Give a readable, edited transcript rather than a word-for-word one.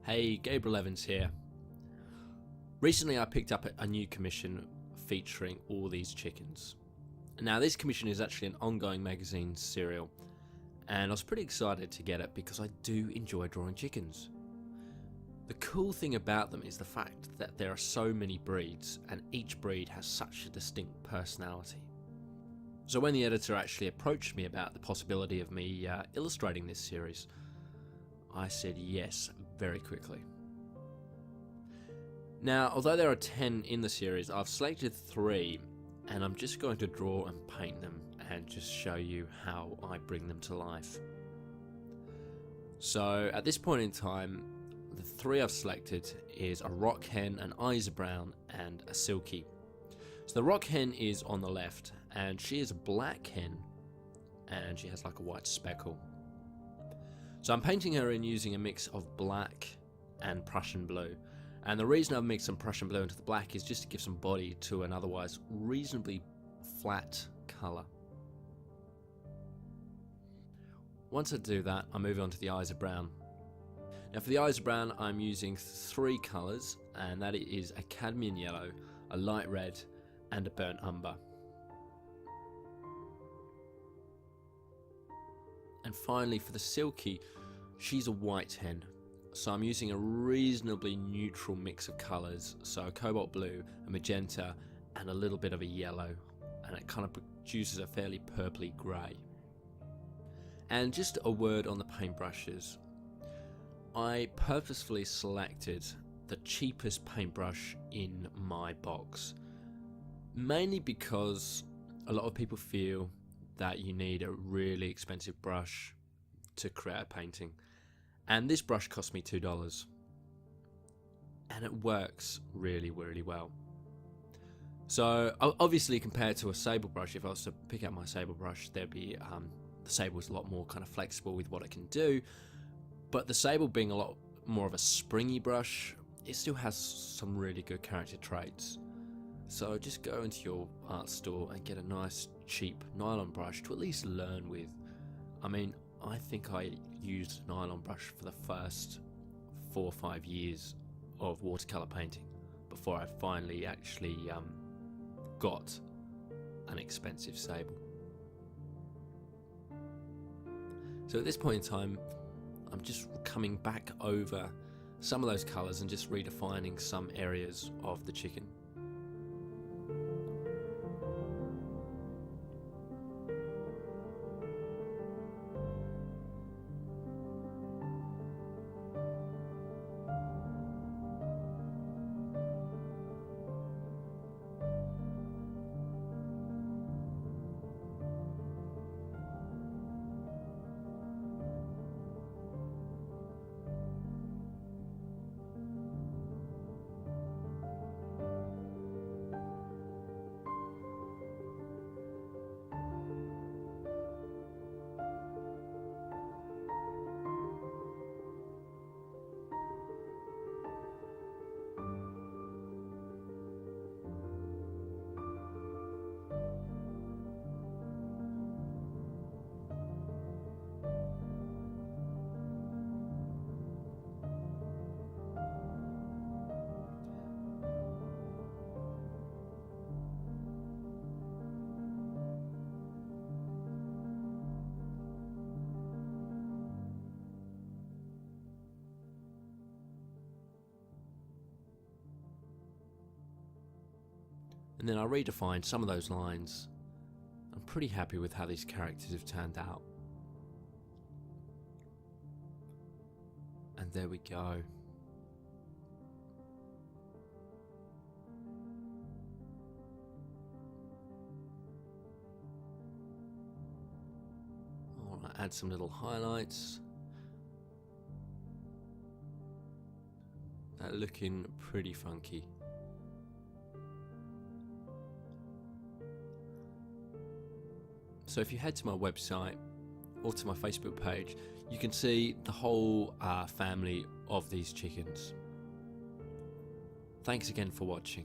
Hey, Gabriel Evans here. Recently I picked up a new commission featuring all these chickens. Now this commission is actually an ongoing magazine serial, and I was pretty excited to get it because I do enjoy drawing chickens. The cool thing about them is the fact that there are so many breeds and each breed has such a distinct personality. So when the editor actually approached me about the possibility of me illustrating this series, I said yes very quickly. Now, although there are 10 in the series, I've selected 3 and I'm just going to draw and paint them and just show you how I bring them to life. So at this point in time, the 3 I've selected is a rock hen, an Isa brown and a silky. So the rock hen is on the left and she is a black hen and she has like a white speckle. So I'm painting her in using a mix of black and Prussian blue, and the reason I've mixed some Prussian blue into the black is just to give some body to an otherwise reasonably flat colour. Once I do that, I move on to the Isa brown. Now for the Isa brown I'm using 3 colours, and that is a cadmium yellow, a light red and a burnt umber. And finally for the silky, she's a white hen, so I'm using a reasonably neutral mix of colours, so a cobalt blue, a magenta and a little bit of a yellow, and it kind of produces a fairly purpley grey. And just a word on the paintbrushes. I purposefully selected the cheapest paintbrush in my box, mainly because a lot of people feel that you need a really expensive brush to create a painting, and this brush cost me $2 and it works really well. So obviously compared to a sable brush, if I was to pick out my sable brush, there'd be the sable is a lot more kind of flexible with what it can do, but the sable being a lot more of a springy brush, it still has some really good character traits. So just go into your art store and get a nice cheap nylon brush to at least learn with. I mean, I think I used a nylon brush for the first 4 or 5 years of watercolour painting before I finally actually got an expensive sable. So at this point in time, I'm just coming back over some of those colours and just redefining some areas of the chicken. And then I redefined some of those lines. I'm pretty happy with how these characters have turned out. And there we go. I want to add some little highlights. They're looking pretty funky. So if you head to my website or to my Facebook page, you can see the whole family of these chickens. Thanks again for watching.